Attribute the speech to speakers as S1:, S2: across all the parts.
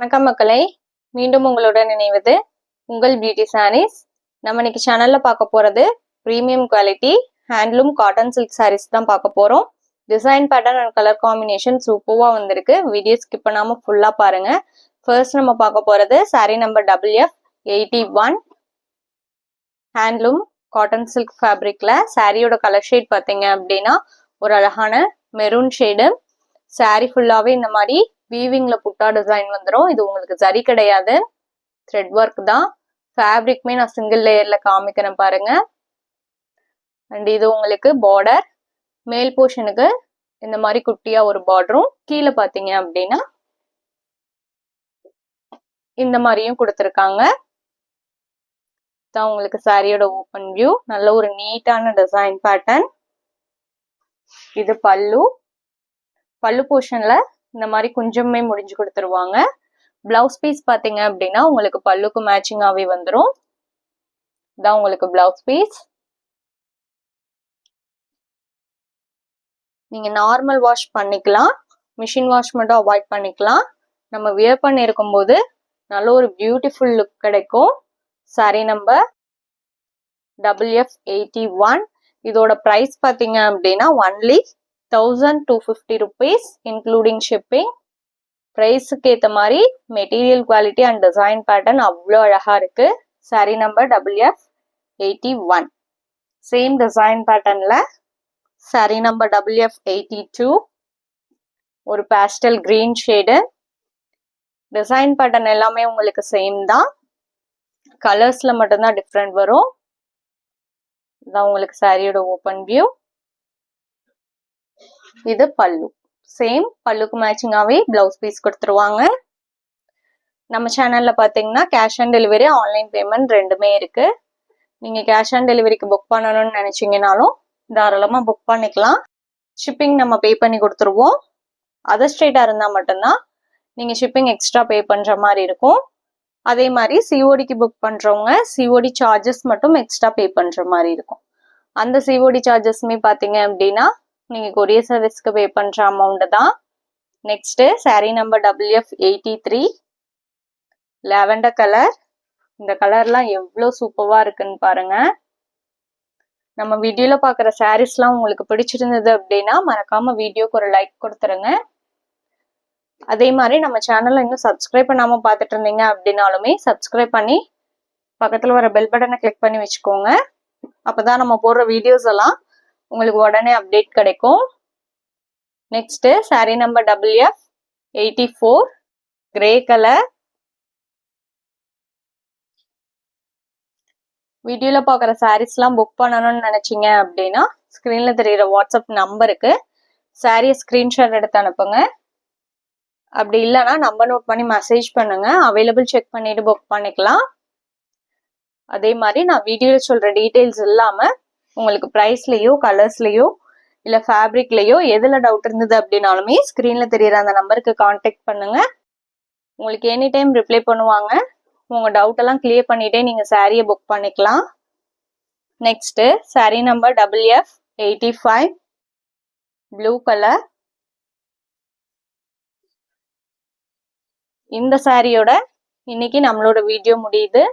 S1: வணக்கம் மக்களே, மீண்டும் உங்களுடன் இணைவது உங்கள் பியூட்டி சாரீஸ். நம்ம இன்னைக்கு சேனல்ல பார்க்க போறது premium quality handloom cotton silk saris தான் பார்க்க போறோம். Design pattern and colour combination சூப்பரா வந்திருக்கு. வீடியோ ஸ்கிப் பண்ணாம ஃபுல்லா பாருங்க. ஃபர்ஸ்ட் நம்ம பார்க்க போறது sari number WF81 handloom cotton silk ஃபேப்ரிக்ல. சாரியோட கலர் ஷேட் பார்த்தீங்க அப்படின்னா ஒரு அழகான மெரூன் ஷேடு. சாரீ ஃபுல்லாவே இந்த மாதிரி வீவிங்ல புட்டா டிசைன் வந்துடும். இது உங்களுக்கு ஜரி கிடையாது, த்ரெட் ஒர்க் தான். ஃபேப்ரிக்மே நான் சிங்கிள் லேயர்ல காமிக்கிறேன் பாருங்க. அண்ட் இது உங்களுக்கு பார்டர், மேல் போர்ஷனுக்கு இந்த மாதிரி குட்டியா ஒரு பார்டரும், கீழே பாத்தீங்க அப்படின்னா இந்த மாதிரியும் கொடுத்துருக்காங்க. தான் உங்களுக்கு சாரியோட ஓப்பன் வியூ. நல்ல ஒரு நீட்டான டிசைன் பேட்டர்ன். இது பல்லு. பல்லு போர்ஷன்ல இந்த மாதிரி கொஞ்சமே முடிஞ்சு கொடுத்துருவாங்க. பிளவுஸ் பீஸ் பாத்தீங்க அப்படின்னா உங்களுக்கு பல்லுக்கு மேட்சிங்காவே வந்துடும். இதான் உங்களுக்கு பிளவுஸ் பீஸ். நீங்க நார்மல் வாஷ் பண்ணிக்கலாம், மிஷின் வாஷ் மட்டும் அவாய்ட் பண்ணிக்கலாம். நம்ம வியர் பண்ணி இருக்கும் போது நல்ல ஒரு பியூட்டிஃபுல் லுக் கிடைக்கும். Sari number WF81. இதோட பிரைஸ் பாத்தீங்க அப்படின்னா ஒன்லி 1250 rupees இன்க்ளூடிங் ஷிப்பிங். பிரைஸுக்கு ஏற்ற மாதிரி material quality and design pattern அவ்வளோ அழகா இருக்கு. Sari number WF81. Same design பேட்டர்ன்ல சாரி நம்பர் WF82 ஒரு pastel green shade. Design pattern எல்லாமே உங்களுக்கு சேம் தான், கலர்ஸ்ல மட்டும்தான் டிஃப்ரெண்ட் வரும். இதான் உங்களுக்கு சாரியோட ஓப்பன் வியூ. இது பல்லு. சேம் பல்லுக்கு மேட்சிங்காவே பிளவுஸ் பீஸ் கொடுத்துருவாங்க. நம்ம சேனல்ல பாத்தீங்கன்னா cash on delivery, online payment ரெண்டுமே இருக்கு. நீங்க கேஷ் ஆன் டெலிவரிக்கு புக் பண்ணணும்னு நினைச்சீங்கனாலும் தாராளமா புக் பண்ணிக்கலாம். ஷிப்பிங் நம்ம பே பண்ணி கொடுத்துருவோம். அதர் ஸ்டேட்டா இருந்தா மட்டும்தான் நீங்க ஷிப்பிங் எக்ஸ்ட்ரா பே பண்ற மாதிரி இருக்கும். அதே மாதிரி சிஓடிக்கு புக் பண்றவங்க சிஓடி சார்ஜஸ் மட்டும் எக்ஸ்ட்ரா பே பண்ற மாதிரி இருக்கும். அந்த சிஓடி சார்ஜஸ்மே பாத்தீங்க அப்படின்னா நீங்க கொரியர் சர்வீஸ்க்கு பே பண்ற அமௌண்ட் தான். Next sorry number WF83 lavender colour. இந்த கலர்லாம் எவ்வளவு சூப்பரா இருக்குன்னு பாருங்க. நம்ம வீடியோல பாக்குற சாரீஸ்லாம் உங்களுக்கு பிடிச்சிருந்தது அப்படின்னா மறக்காம வீடியோக்கு ஒரு லைக் கொடுத்துருங்க. அதே மாதிரி நம்ம சேனல்ல இன்னும் சப்ஸ்கிரைப் பண்ணாம பாத்துட்டு இருந்தீங்க அப்படின்னாலுமே சப்ஸ்கிரைப் பண்ணி பக்கத்துல வர பெல் பட்டனை கிளிக் பண்ணி வச்சுக்கோங்க. அப்பதான் நம்ம போடுற வீடியோஸ் எல்லாம் உங்களுக்கு உடனே அப்டேட் கிடைக்கும். Next sorry number WF84 grey colour. வீடியோல பாக்குற சாரீஸ்லாம் புக் பண்ணணும்னு நினைச்சீங்க அப்படின்னா ஸ்கிரீன்ல தெரியுற வாட்ஸ்அப் நம்பருக்கு சாரியை ஸ்கிரீன்ஷாட் எடுத்து அனுப்புங்க. அப்படி இல்லைன்னா நம்பர் நோட் பண்ணி மெசேஜ் பண்ணுங்க. அவைலபிள் செக் பண்ணிட்டு புக் பண்ணிக்கலாம். அதே மாதிரி நான் வீடியோல சொல்ற டீடைல்ஸ் இல்லாம உங்களுக்கு பிரைஸ்லயோ கலர்ஸ்லயோ இல்ல ஃபேப்ரிக்லயோ எதுல டவுட் இருந்தது அப்படின்னாலுமே ஸ்கிரீன்ல தெரியற அந்த நம்பருக்கு கான்டாக்ட் பண்ணுங்க. உங்களுக்கு எனி டைம் ரிப்ளை பண்ணுவாங்க. உங்க டவுட் எல்லாம் கிளியர் பண்ணிட்டே நீங்க சாரியை புக் பண்ணிக்கலாம். Next sorry number WF85 blue colour. இந்த சாரியோட இன்னைக்கு நம்மளோட வீடியோ முடியுது.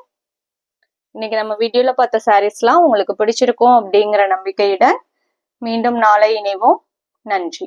S1: இன்னைக்கு நம்ம வீடியோல பார்த்த சாரீஸ்லாம் உங்களுக்கு பிடிச்சிருக்கும் அப்படிங்கிற நம்பிக்கையுடன் மீண்டும் நாளை இணைவோம். நன்றி.